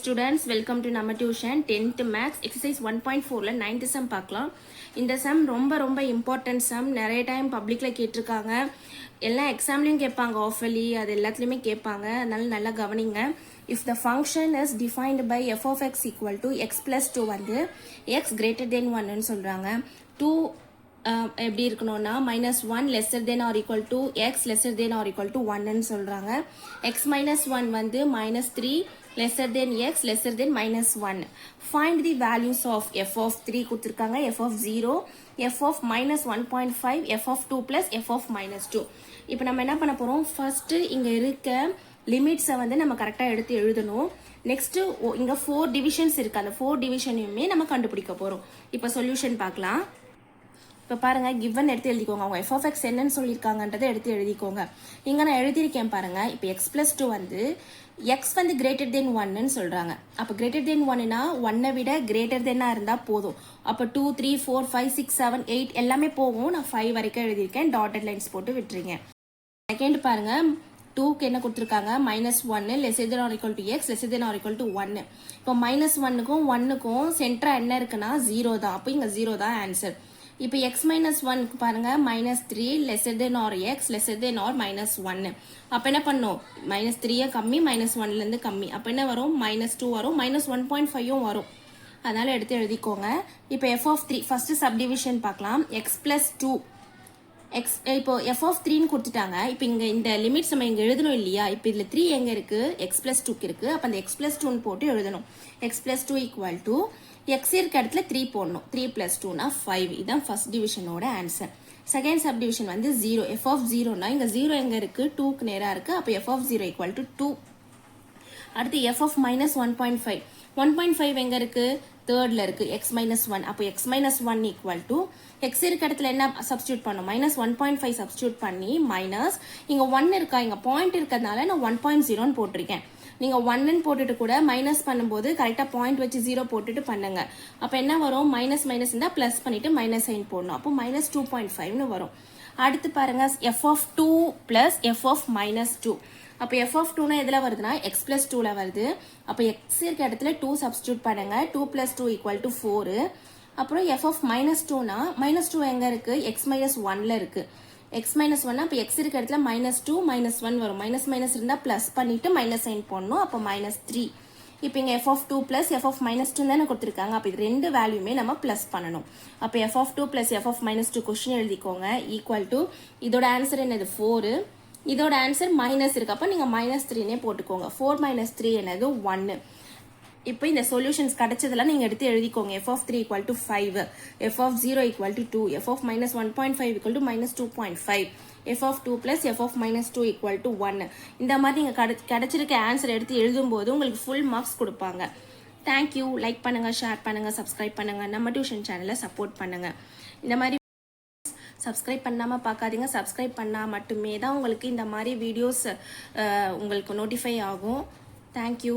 students, welcome to நம்ம tuition 10th maths exercise 1.4ல 9th sum பார்க்கலாம். இந்த sum ரொம்ப important sum. நிறைய டைம் பப்ளிக்ல கேட்டிருக்காங்க. எல்லா எக்ஸாம்லயும் கேட்பாங்க, ஆஃபர்லி அது எல்லாத்துலயுமே கேட்பாங்க. அதனால நல்லா கவனிங்க. If the function is defined by f of x equal to x plus 2 வந்து x greater than 1 ன்னு சொல்றாங்க. 2 எப்படி இருக்கணும்னா -1 lesser than or equal to x lesser than or equal to 1 ன்னு சொல்றாங்க. x minus 1 வந்து -3 lesser than x lesser than -1. Find the values of f of 3 கொடுத்திருக்காங்க, f of 0, f of -1.5, f of 2 plus f of -2. இப்போ நம்ம என்ன பண்ண போறோம், first இங்க இருக்க லிமிட்ஸை வந்து நம்ம கரெக்டாக எடுத்து எழுதணும். நெக்ஸ்ட் இங்க 4 டிவிஷன்ஸ் இருக்கு, அந்த 4 டிவிஷனையுமே நம்ம கண்டுபிடிக்க போறோம். இப்போ சொல்யூஷன் பார்க்கலாம். இப்போ பாருங்க, கிவன் எடுத்து எழுதிக்கோங்க. அவங்க எஃப் ஆஃப் எக்ஸ் என்னன்னு சொல்லியிருக்காங்கன்றதை எடுத்து எழுதிக்கோங்க. இங்கே நான் எழுதியிருக்கேன் பாருங்க. இப்போ எக்ஸ் பிளஸ் 2 வந்து எக்ஸ் வந்து கிரேட்டர் தென் 1ன்னு சொல்றாங்க. அப்போ கிரேட்டர் தென் 1னா 1ஐ விட கிரேட்டர் தென்னாக இருந்தால் போதும். அப்போ 2 3 4 5 6 7 8 எல்லாமே போகும். நான் 5 வரைக்கும் எழுதியிருக்கேன், டாட்டட் லைன்ஸ் போட்டு விட்டுருங்க. செகண்ட் பாருங்க, 2க்கு என்ன கொடுத்துருக்காங்க, -1 lesser than or equal to x lesser than or equal to 1. இப்போ -1க்கும் 1க்கும் சென்டரா என்ன இருக்குன்னா 0 தான். அப்போ இங்கே 0 தான் ஆன்சர். இப்போ x minus 1 பாருங்க, -3 lesser than or x lesser than or -1. அப்போ என்ன பண்ணும், -3 கம்மி -1லேருந்து கம்மி. அப்போ என்ன வரும், -2 வரும், -1.5 வரும். அதனால எடுத்து எழுதிக்கோங்க. இப்போ f of 3 ஃபர்ஸ்ட் சப்டிவிஷன் பார்க்கலாம். x plus 2 இப்போ f of 3ன்னு கொடுத்துட்டாங்க. இப்போ இங்கே இந்த லிமிட்ஸ் நம்ம இங்கே எழுதணும் இல்லையா. இப்போ இதில் 3 எங்கே இருக்குது, x plus 2க்கு இருக்குது. அப்போ அந்த x plus 2ன்னு போட்டு எழுதணும். x plus 2 equal to x இருக்க இடத்துல 3 போடணும். 3 plus 2னா 5. இதுதான் ஃபர்ஸ்ட் டிவிஷனோட ஆன்சர். செகண்ட் சப் டிவிஷன் வந்து 0. f of 0னா இங்கே 0 எங்கே இருக்குது, 2க்கு நேராக இருக்குது. அப்போ f of 0 equal to 2. அடுத்து f of -1.5. 1.5 எங்கே இருக்குது, தேர்டில் இருக்குது, x minus 1. அப்போ x minus 1 equal to x இருக்க இடத்துல என்ன சப்ஸ்டியூட் பண்ணும், -1.5 சப்ஸ்டியூட் பண்ணி மைனஸ் இங்கே 1 இருக்கா, இங்கே பாயிண்ட் இருக்கிறதுனால நான் 1.0ன்னு போட்டிருக்கேன். நீங்கள் 1ன்னு போட்டுட்டு கூட மைனஸ் பண்ணும்போது கரெக்டாக பாயிண்ட் வச்சு 0 போட்டுட்டு பண்ணுங்க. அப்போ என்ன வரும், மைனஸ் இருந்தால் ப்ளஸ் பண்ணிட்டு மைனஸ் சைன் போடணும். அப்போ -2.5ன்னு வரும். அடுத்து பாருங்க, f of 2 plus f of -2. அப்போ f of 2னா எதில் வருதுன்னா x plus 2ல வருது. அப்போ x இருக்க இடத்துல 2 சப்ஸ்டியூட் பண்ணுங்க. 2 plus 2 equal to 4. அப்புறம் f of -2னா -2 எங்கே இருக்குது, x minus 1ல இருக்குது. x minus 1 அப்போ x இருக்க இடத்துல -2 -1 வரும். மைனஸ் இருந்தால் ப்ளஸ் பண்ணிட்டு மைனஸ் சைன் போடணும். அப்போ -3. இப்போ இங்கே f of 2 plus f of -2 தானே கொடுத்துருக்காங்க. அப்போ இது ரெண்டு வேல்யூமே நம்ம ப்ளஸ் பண்ணணும். அப்போ f of 2 plus f of -2 question எழுதிக்கோங்க. ஈக்குவல் டு இதோட ஆன்சர் என்னது 4, இதோட ஆன்சர் மைனஸ் இருக்கு. அப்போ நீங்கள் -3னே போட்டுக்கோங்க. 4 - 3 என்னது 1. இப்போ இந்த சொல்யூஷன்ஸ் கிடைச்சதெல்லாம் நீங்கள் எடுத்து எழுதிக்கோங்க. f of 3 equal to 5, f of 0 equal to 2, f of -1.5 equal to -2.5, f of 2 plus f of -2 equal to 1. இந்த மாதிரி நீங்கள் கிடைச்சிருக்க ஆன்சர் எடுத்து எழுதும்போது உங்களுக்கு ஃபுல் மார்க்ஸ் கொடுப்பாங்க. தேங்க்யூ. லைக் பண்ணுங்கள், ஷேர் பண்ணுங்கள், சப்ஸ்கிரைப் பண்ணுங்கள். நம்ம டியூஷன் சேனலை சப்போர்ட் பண்ணுங்கள். இந்த மாதிரி சப்ஸ்கிரைப் பண்ணாமல் பார்க்காதீங்க. சப்ஸ்கிரைப் பண்ணால் மட்டுமே தான் உங்களுக்கு இந்த மாதிரி வீடியோஸ் உங்களுக்கு நோட்டிஃபை ஆகும். தேங்க்யூ.